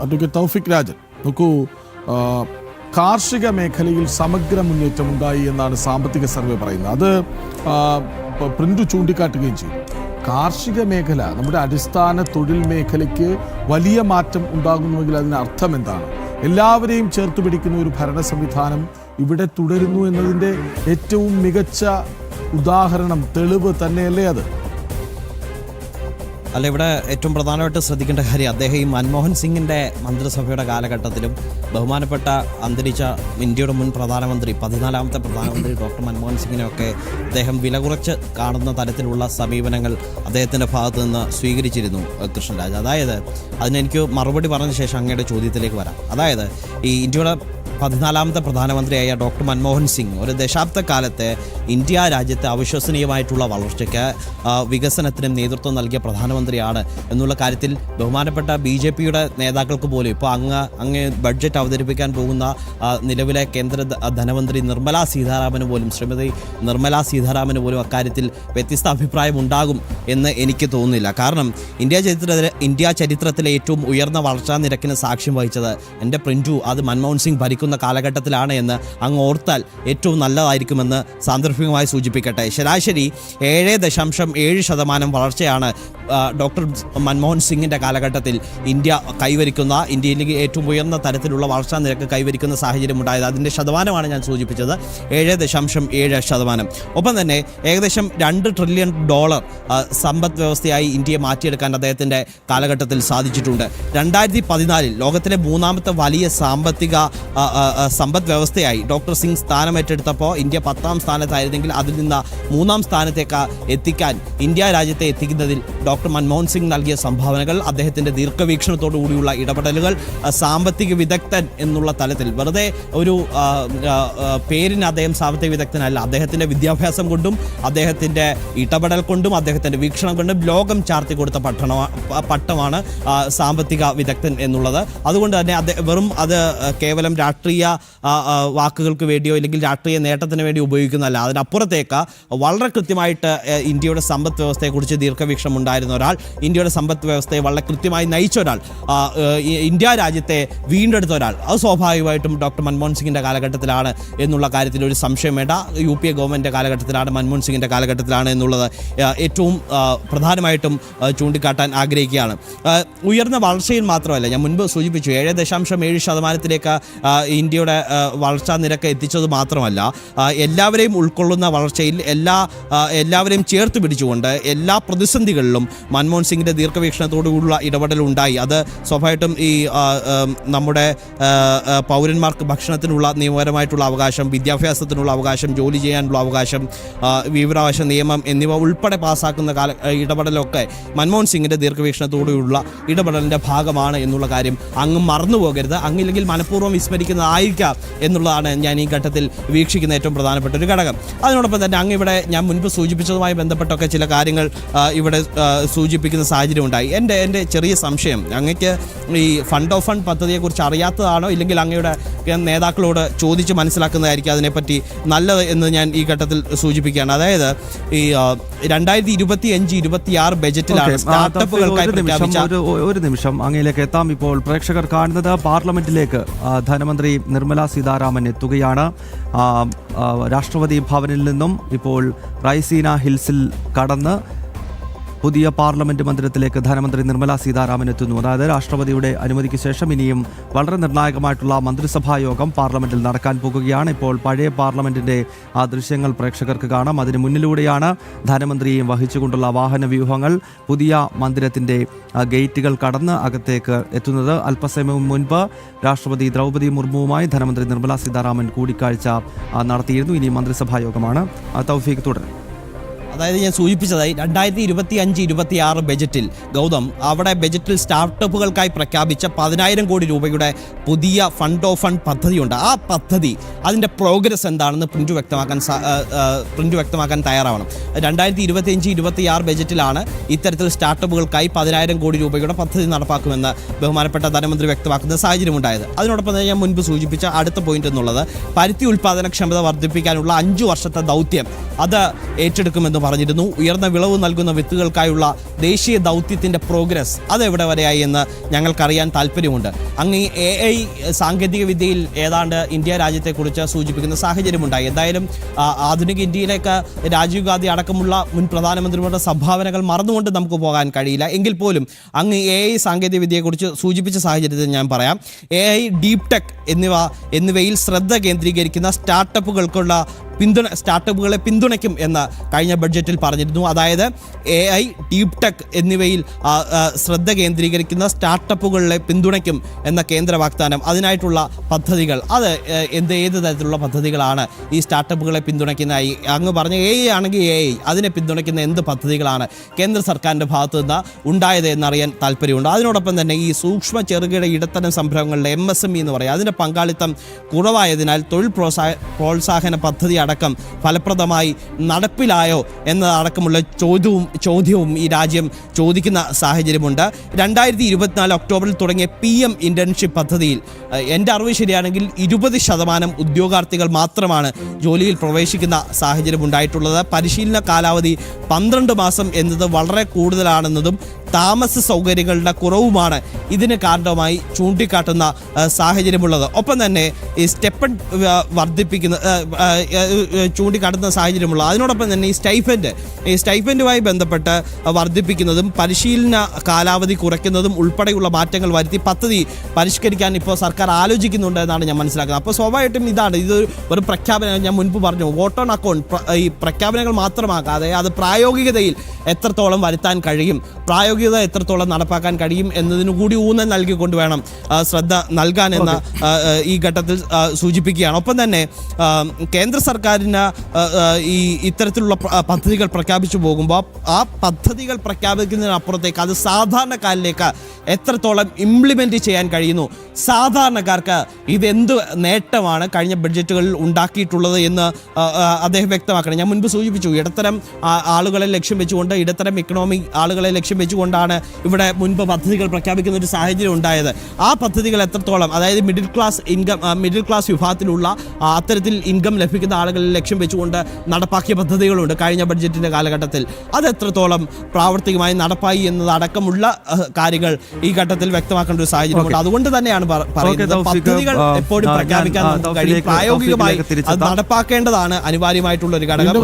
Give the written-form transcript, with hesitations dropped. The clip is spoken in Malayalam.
അഡ്വക്കേറ്റ് തൗഫിക് രാജൻ, നോക്കൂ, കാർഷിക മേഖലയിൽ സമഗ്ര മുന്നേറ്റം ഉണ്ടായി എന്നാണ് സാമ്പത്തിക സർവേ പറയുന്നത്. അത് പ്രിന്റു ചൂണ്ടിക്കാട്ടുകയും ചെയ്തു. കാർഷിക മേഖല, നമ്മുടെ അടിസ്ഥാന തൊഴിൽ മേഖലയ്ക്ക് വലിയ മാറ്റം ഉണ്ടാകുന്നുവെങ്കിൽ അതിന് അർത്ഥം എന്താണ്? എല്ലാവരെയും ചേർത്ത് പിടിക്കുന്ന ഒരു ഭരണ സംവിധാനം ഇവിടെ തുടരുന്നു എന്നതിൻ്റെ ഏറ്റവും മികച്ച ഉദാഹരണം, തെളിവ് തന്നെയല്ലേ അത്? അല്ല, ഇവിടെ ഏറ്റവും പ്രധാനമായിട്ട് ശ്രദ്ധിക്കേണ്ട കാര്യം, അദ്ദേഹം ഈ മൻമോഹൻ സിംഗിൻ്റെ മന്ത്രിസഭയുടെ കാലഘട്ടത്തിലും ബഹുമാനപ്പെട്ട അന്തരിച്ച ഇന്ത്യയുടെ മുൻ പ്രധാനമന്ത്രി, 14ാമത്തെ പ്രധാനമന്ത്രി ഡോക്ടർ മൻമോഹൻ സിംഗിനെയൊക്കെ അദ്ദേഹം വില കുറച്ച് കാണുന്ന തരത്തിലുള്ള സമീപനങ്ങൾ അദ്ദേഹത്തിൻ്റെ ഭാഗത്തു നിന്ന് സ്വീകരിച്ചിരുന്നു കൃഷ്ണരാജ്. അതായത് അതിനെനിക്ക് മറുപടി പറഞ്ഞ ശേഷം അങ്ങയുടെ ചോദ്യത്തിലേക്ക് വരാം. അതായത് ഈ ഇന്ത്യയുടെ 14ാമത്തെ പ്രധാനമന്ത്രിയായ ഡോക്ടർ മൻമോഹൻ സിംഗ് ഒരു ദശാബ്ദക്കാലത്തെ ഇന്ത്യ രാജ്യത്തെ അവിശ്വസനീയമായിട്ടുള്ള വളർച്ചയ്ക്ക് വികസനത്തിനും നേതൃത്വം നൽകിയ പ്രധാനമന്ത്രിയാണ് എന്നുള്ള കാര്യത്തിൽ ബഹുമാനപ്പെട്ട BJPയുടെ നേതാക്കൾക്ക് പോലും ഇപ്പോൾ അങ്ങ് ബഡ്ജറ്റ് അവതരിപ്പിക്കാൻ പോകുന്ന നിലവിലെ കേന്ദ്ര ധനമന്ത്രി ശ്രീമതി നിർമ്മലാ സീതാരാമന് പോലും അക്കാര്യത്തിൽ വ്യത്യസ്ത അഭിപ്രായം ഉണ്ടാകും എന്ന് എനിക്ക് തോന്നുന്നില്ല. കാരണം ഇന്ത്യ ചരിത്രത്തിലെ ഏറ്റവും ഉയർന്ന വളർച്ചാ നിരക്കിന് സാക്ഷ്യം വഹിച്ചത് എൻ്റെ പ്രിന്റു അത് മൻമോഹൻ സിംഗ് ഭരിക്കുന്ന കാലഘട്ടത്തിലാണ് എന്ന് അങ്ങ് ഓർത്താൽ ഏറ്റവും നല്ലതായിരിക്കുമെന്ന് സാന്ദർഭികമായി സൂചിപ്പിക്കട്ടെ. ശരാശരി 7.7% വളർച്ചയാണ് ഡോക്ടർ മൻമോഹൻ സിംഗിൻ്റെ കാലഘട്ടത്തിൽ ഇന്ത്യയിലേക്ക് ഏറ്റവും ഉയർന്ന തരത്തിലുള്ള വളർച്ചാ നിരക്ക് കൈവരിക്കുന്ന സാഹചര്യം ഉണ്ടായത്. അതിൻ്റെ ശതമാനമാണ് ഞാൻ സൂചിപ്പിച്ചത്, 7.7%. ഒപ്പം തന്നെ ഏകദേശം $2 ട്രില്യൺ സമ്പദ് വ്യവസ്ഥയായി ഇന്ത്യയെ മാറ്റിയെടുക്കാൻ അദ്ദേഹത്തിൻ്റെ കാലഘട്ടത്തിൽ സാധിച്ചിട്ടുണ്ട്. 2014 ലോകത്തിലെ 3ാമത്തെ വലിയ സാമ്പത്തിക സമ്പദ് വ്യവസ്ഥയായി ഡോക്ടർ സിംഗ് സ്ഥാനമേറ്റെടുത്തപ്പോൾ ഇന്ത്യ 10ാം സ്ഥാനത്തായിരുന്നെങ്കിൽ അതിൽ നിന്ന് 3ാം സ്ഥാനത്തേക്ക് എത്തിക്കാൻ ഇന്ത്യ രാജ്യത്തെ എത്തിക്കുന്നതിൽ ഡോക്ടർ മൻമോഹൻ സിംഗ് നൽകിയ സംഭാവനകൾ, അദ്ദേഹത്തിൻ്റെ ദീർഘവീക്ഷണത്തോടു കൂടിയുള്ള ഇടപെടലുകൾ, സാമ്പത്തിക വിദഗ്ധൻ എന്നുള്ള തലത്തിൽ വെറുതെ ഒരു പേരിന് അദ്ദേഹം സാമ്പത്തിക വിദഗ്ധനല്ല, അദ്ദേഹത്തിൻ്റെ വിദ്യാഭ്യാസം കൊണ്ടും അദ്ദേഹത്തിൻ്റെ ഇടപെടൽ കൊണ്ടും അദ്ദേഹത്തിൻ്റെ വീക്ഷണം കൊണ്ടും ലോകം ചാർത്തി കൊടുത്ത പട്ടമാണ് സാമ്പത്തിക വിദഗ്ധൻ എന്നുള്ളത്. അതുകൊണ്ട് തന്നെ വെറും അത് കേവലം രാഷ്ട്രീയ വാക്കുകൾക്ക് വേണ്ടിയോ അല്ലെങ്കിൽ രാഷ്ട്രീയ നേട്ടത്തിന് വേണ്ടി ഉപയോഗിക്കുന്നതല്ല, അതിനപ്പുറത്തേക്ക് വളരെ കൃത്യമായിട്ട് ഇന്ത്യയുടെ സമ്പദ് വ്യവസ്ഥയെക്കുറിച്ച് ദീർഘവീക്ഷണം ഉണ്ടായിരുന്ന ഒരാൾ, ഇന്ത്യയുടെ സമ്പദ് വ്യവസ്ഥയെ വളരെ കൃത്യമായി നയിച്ച ഒരാൾ, ഇന്ത്യ രാജ്യത്തെ വീണ്ടെടുത്ത ഒരാൾ, അത് സ്വാഭാവികമായിട്ടും ഡോക്ടർ മൻമോഹൻ സിംഗിൻ്റെ കാലഘട്ടത്തിലാണ് എന്നുള്ള കാര്യത്തിൽ ഒരു സംശയം വേണ്ട. UPA ഗവൺമെൻറ് കാലഘട്ടത്തിലാണ്, മൻമോഹൻ സിംഗിൻ്റെ കാലഘട്ടത്തിലാണ് എന്നുള്ളത് ഏറ്റവും പ്രധാനമായിട്ടും ചൂണ്ടിക്കാട്ടാൻ ആഗ്രഹിക്കുകയാണ്. ഉയർന്ന വളർച്ചയിൽ മാത്രമല്ല, ഞാൻ മുൻപ് സൂചിപ്പിച്ചു 7.7%-ലേക്ക് ഇന്ത്യയുടെ വളർച്ചാ നിരക്ക് എത്തിച്ചത് മാത്രമല്ല, എല്ലാവരെയും ഉൾക്കൊള്ളുന്ന വളർച്ചയിൽ എല്ലാവരെയും ചേർത്ത് പിടിച്ചുകൊണ്ട് എല്ലാ പ്രതിസന്ധികളിലും മൻമോഹൻ സിംഗിൻ്റെ ദീർഘവീക്ഷണത്തോടുകൂടിയുള്ള ഇടപെടലുണ്ടായി. അത് സ്വാഭാവികമായിട്ടും ഈ നമ്മുടെ പൗരന്മാർക്ക് ഭക്ഷണത്തിനുള്ള നിയമപരമായിട്ടുള്ള അവകാശം, വിദ്യാഭ്യാസത്തിനുള്ള അവകാശം, ജോലി ചെയ്യാനുള്ള അവകാശം, വിവരാവകാശ നിയമം എന്നിവ ഉൾപ്പെടെ പാസ്സാക്കുന്ന ഇടപെടലൊക്കെ മൻമോഹൻ സിംഗിൻ്റെ ദീർഘവീക്ഷണത്തോടുകൂടിയുള്ള ഇടപെടലിൻ്റെ ഭാഗമാണ് എന്നുള്ള കാര്യം അങ്ങ് മറന്നു പോകരുത്. അങ്ങില്ലെങ്കിൽ മനഃപൂർവ്വം വിസ്മരിക്കുന്നതായിരിക്കാം എന്നുള്ളതാണ് ഞാൻ ഈ ഘട്ടത്തിൽ വീക്ഷിക്കുന്ന ഏറ്റവും പ്രധാനപ്പെട്ട ഒരു ഘടകം. അതിനോടൊപ്പം തന്നെ അങ്ങ് ഇവിടെ ഞാൻ മുൻപ് സൂചിപ്പിച്ചതുമായി ബന്ധപ്പെട്ടൊക്കെ ചില കാര്യങ്ങൾ ഇവിടെ സൂചിപ്പിക്കുന്ന സാഹചര്യം ഉണ്ടായി. എൻ്റെ ചെറിയ സംശയം, അങ്ങക്ക് ഈ ഫണ്ട് ഓഫ് ഫണ്ട് പദ്ധതിയെക്കുറിച്ച് അറിയാത്തതാണോ, ഇല്ലെങ്കിൽ അങ്ങയുടെ നേതാക്കളോട് ചോദിച്ച് മനസ്സിലാക്കുന്നതായിരിക്കും അതിനെപ്പറ്റി നല്ലത് എന്ന് ഞാൻ ഈ ഘട്ടത്തിൽ സൂചിപ്പിക്കുകയാണ്. അതായത് ഈ 2025-26 ബജറ്റിലാണ് സ്റ്റാർട്ടപ്പുകൾക്കായി പ്രഖ്യാപിച്ച ഒരു നിമിഷം അങ്ങയിലേക്ക് എത്താം. ഇപ്പോൾ പ്രേക്ഷകർ കാണുന്നത് പാർലമെന്റിലേക്ക് ധനമന്ത്രി നിർമ്മലാ സീതാരാമൻ എത്തുകയാണ്. രാഷ്ട്രപതി ഭവനിൽ നിന്നും ഇപ്പോൾ റൈസീന ഹിൽസിൽ കടന്ന് പുതിയ പാർലമെന്റ് മന്ദിരത്തിലേക്ക് ധനമന്ത്രി നിർമ്മലാ സീതാരാമൻ എത്തുന്നു. അതായത് രാഷ്ട്രപതിയുടെ അനുമതിക്ക് ശേഷം ഇനിയും വളരെ നിർണായകമായിട്ടുള്ള മന്ത്രിസഭാ യോഗം പാർലമെന്റിൽ നടക്കാൻ പോകുകയാണ്. ഇപ്പോൾ പഴയ പാർലമെന്റിന്റെ ആ ദൃശ്യങ്ങൾ പ്രേക്ഷകർക്ക് കാണാം. അതിന് മുന്നിലൂടെയാണ് ധനമന്ത്രിയെയും വഹിച്ചുകൊണ്ടുള്ള വാഹന വ്യൂഹങ്ങൾ പുതിയ മന്ദിരത്തിന്റെ ഗേറ്റുകൾ കടന്ന് അകത്തേക്ക് എത്തുന്നത്. അല്പസമയം മുൻപ് രാഷ്ട്രപതി ദ്രൗപദി മുർമുവുമായി ധനമന്ത്രി നിർമ്മലാ സീതാരാമൻ കൂടിക്കാഴ്ച നടത്തിയിരുന്നു. ഇനി മന്ത്രിസഭാ യോഗമാണ്. തൗഫീഖ് തുടരും. അതായത് ഞാൻ സൂചിപ്പിച്ചതായി 2025-26 ബജറ്റിൽ ഗൗതം അവിടെ ബജറ്റിൽ സ്റ്റാർട്ടപ്പുകൾക്കായി പ്രഖ്യാപിച്ച 10,000 കോടി രൂപയുടെ പുതിയ ഫണ്ട് ഓഫ് ഫണ്ട് പദ്ധതിയുണ്ട്. ആ പദ്ധതി അതിൻ്റെ പ്രോഗ്രസ് എന്താണെന്ന് പ്രിന്റ് വ്യക്തമാക്കാൻ തയ്യാറാവണം. 2025-26 ബജറ്റിലാണ് ഇത്തരത്തിൽ സ്റ്റാർട്ടപ്പുകൾക്കായി 10,000 കോടി രൂപയുടെ പദ്ധതി നടപ്പാക്കുമെന്ന് ബഹുമാനപ്പെട്ട ധനമന്ത്രി വ്യക്തമാക്കുന്ന സാഹചര്യമുണ്ടായത്. അതിനോടൊപ്പം തന്നെ ഞാൻ മുൻപ് സൂചിപ്പിച്ച അടുത്ത പോയിന്റ് എന്നുള്ളത് പരുത്തി ഉൽപ്പാദനക്ഷമത വർദ്ധിപ്പിക്കാനുള്ള 5 വർഷത്തെ ദൗത്യം അത് ഏറ്റെടുക്കുമെന്ന് പറഞ്ഞിരുന്നു. ഉയർന്ന വിളവ് നൽകുന്ന വിത്തുകൾക്കായുള്ള ദേശീയ ദൗത്യത്തിന്റെ പ്രോഗ്രസ് അതെവിടെ വരെയായി എന്ന് ഞങ്ങൾക്കറിയാൻ താല്പര്യമുണ്ട്. അങ്ങ് ഈ AI സാങ്കേതിക വിദ്യയിൽ ഏതാണ്ട് ഇന്ത്യ രാജ്യത്തെക്കുറിച്ച് സൂചിപ്പിക്കുന്ന സാഹചര്യമുണ്ടായി. എന്തായാലും ആധുനിക ഇന്ത്യയിലേക്ക് രാജീവ് ഗാന്ധി അടക്കമുള്ള മുൻ പ്രധാനമന്ത്രിമാരുടെ സംഭാവനകൾ മറന്നുകൊണ്ട് നമുക്ക് പോകാൻ കഴിയില്ല. എങ്കിൽ പോലും അങ്ങ് AI സാങ്കേതിക വിദ്യയെക്കുറിച്ച് സൂചിപ്പിച്ച സാഹചര്യത്തിൽ ഞാൻ പറയാം. AI, ഡീപ് ടെക് എന്നിവയിൽ ശ്രദ്ധ കേന്ദ്രീകരിക്കുന്ന സ്റ്റാർട്ടപ്പുകളെ പിന്തുണയ്ക്കും എന്ന് കഴിഞ്ഞ ബഡ്ജറ്റിൽ പറഞ്ഞിരുന്നു. അതായത് AI, ഡീപ് ടെക് എന്നിവയിൽ ശ്രദ്ധ കേന്ദ്രീകരിക്കുന്ന സ്റ്റാർട്ടപ്പുകളെ പിന്തുണയ്ക്കും എന്ന കേന്ദ്ര വാഗ്ദാനം, അതിനായിട്ടുള്ള പദ്ധതികൾ, അത് ഏത് തരത്തിലുള്ള പദ്ധതികളാണ് ഈ സ്റ്റാർട്ടപ്പുകളെ പിന്തുണയ്ക്കുന്ന? അങ്ങ് പറഞ്ഞ AI ആണെങ്കിൽ AI, അതിനെ പിന്തുണയ്ക്കുന്ന എന്ത് പദ്ധതികളാണ് കേന്ദ്ര സർക്കാരിൻ്റെ ഭാഗത്തു നിന്ന് ഉണ്ടായത് എന്നറിയാൻ താല്പര്യമുണ്ട്. അതിനോടൊപ്പം തന്നെ ഈ സൂക്ഷ്മ ചെറുകിട ഇടത്തരം സംരംഭങ്ങളുടെ MSME എന്ന് പറയും, അതിൻ്റെ പങ്കാളിത്തം കുറവായതിനാൽ തൊഴിൽ പ്രോത്സാഹന പദ്ധതി അടക്കം ഫലപ്രദമായി നടപ്പിലായോ എന്നതടക്കമുള്ള ചോദ്യവും ഈ രാജ്യം ചോദിക്കുന്ന സാഹചര്യമുണ്ട്. 2024 ഒക്ടോബറിൽ തുടങ്ങിയ PM ഇന്റേൺഷിപ്പ് പദ്ധതിയിൽ എൻ്റെ അറിവ് ശരിയാണെങ്കിൽ 20% ഉദ്യോഗാർത്ഥികൾ മാത്രമാണ് ജോലിയിൽ പ്രവേശിക്കുന്ന സാഹചര്യം ഉണ്ടായിട്ടുള്ളത്. പരിശീലന കാലാവധി 12 മാസം എന്നത് വളരെ കൂടുതലാണെന്നതും താമസ സൗകര്യങ്ങളുടെ കുറവുമാണ് ഇതിന് കാരണമായി ചൂണ്ടിക്കാട്ടുന്ന സാഹചര്യമുള്ളത്. ഒപ്പം തന്നെ ഈ സ്റ്റെപ്പൻ ചൂണ്ടിക്കാട്ടുന്ന സാഹചര്യമുള്ളത്. അതിനോടൊപ്പം തന്നെ ഈ സ്റ്റൈഫൻഡുമായി ബന്ധപ്പെട്ട് വർദ്ധിപ്പിക്കുന്നതും പരിശീലന കാലാവധി കുറയ്ക്കുന്നതും ഉൾപ്പെടെയുള്ള മാറ്റങ്ങൾ വരുത്തി പദ്ധതി പരിഷ്കരിക്കാൻ ഇപ്പോൾ സർക്കാർ ആലോചിക്കുന്നുണ്ട് എന്നാണ് ഞാൻ മനസ്സിലാക്കുന്നത്. അപ്പോൾ സ്വാഭാവികമായിട്ടും ഇത് ഒരു പ്രഖ്യാപനം. ഞാൻ മുൻപ് പറഞ്ഞു, വോട്ട് ഓൺ അക്കൗണ്ട് ഈ പ്രഖ്യാപനങ്ങൾ മാത്രമാക്കാതെ അത് പ്രായോഗികതയിൽ എത്രത്തോളം വരുത്താൻ കഴിയും, പ്രായോഗികത എത്രത്തോളം നടപ്പാക്കാൻ കഴിയും എന്നതിനു കൂടി ഊന്നൽ നൽകിക്കൊണ്ട് വേണം ശ്രദ്ധ നൽകാനെന്ന് ഈ ഘട്ടത്തിൽ സൂചിപ്പിക്കുകയാണ്. ഒപ്പം തന്നെ കേന്ദ്ര സർക്കാരിന് ഈ ഇത്തരത്തിലുള്ള പദ്ധതികൾ പ്രഖ്യാപിച്ചു പോകുമ്പോൾ ആ പദ്ധതികൾ പ്രഖ്യാപിക്കുന്നതിനപ്പുറത്തേക്ക് അത് സാധാരണക്കാരിലേക്ക് എത്രത്തോളം ഇംപ്ലിമെൻറ്റ് ചെയ്യാൻ കഴിയുന്നു, സാധാരണക്കാർക്ക് ഇതെന്ത് നേട്ടമാണ് കഴിഞ്ഞ ബഡ്ജറ്റുകളിൽ ഉണ്ടാക്കിയിട്ടുള്ളത് എന്ന് അദ്ദേഹം വ്യക്തമാക്കണം. ഞാൻ മുൻപ് സൂചിപ്പിച്ചു, ഇടത്തരം ആളുകളെ ലക്ഷ്യം വെച്ചുകൊണ്ട്, ഇടത്തരം ഇക്കണോമിക് ആളുകളെ ലക്ഷ്യം വെച്ചുകൊണ്ടാണ് ഇവിടെ മുൻപ് പദ്ധതികൾ പ്രഖ്യാപിക്കുന്ന ഒരു സാഹചര്യം ഉണ്ടായത്. ആ പദ്ധതികൾ എത്രത്തോളം, അതായത് മിഡിൽ ക്ലാസ് വിഭാഗത്തിലുള്ള അത്തരത്തിൽ ഇൻകം ലഭിക്കുന്ന ആളുകളെ ലക്ഷ്യം വെച്ചുകൊണ്ട് നടപ്പാക്കിയ പദ്ധതികളുണ്ട് കഴിഞ്ഞ ബഡ്ജറ്റിൻ്റെ കാലഘട്ടത്തിൽ. അത് എത്രത്തോളം പ്രാവർത്തികമായി നടപ്പായി എന്നതടക്കമുള്ള കാര്യങ്ങൾ ഈ ഘട്ടത്തിൽ വ്യക്തമാക്കേണ്ട ഒരു സാഹചര്യമുണ്ട്. അതുകൊണ്ട് തന്നെയാണ് പറയുന്നത്, പദ്ധതികൾ എപ്പോഴും പ്രഖ്യാപിക്കാൻ കഴിയും, പ്രായോഗികമായി അത് നടപ്പാക്കേണ്ടതാണ് അനിവാര്യമായിട്ടുള്ള ഒരു ഘടകം. അത്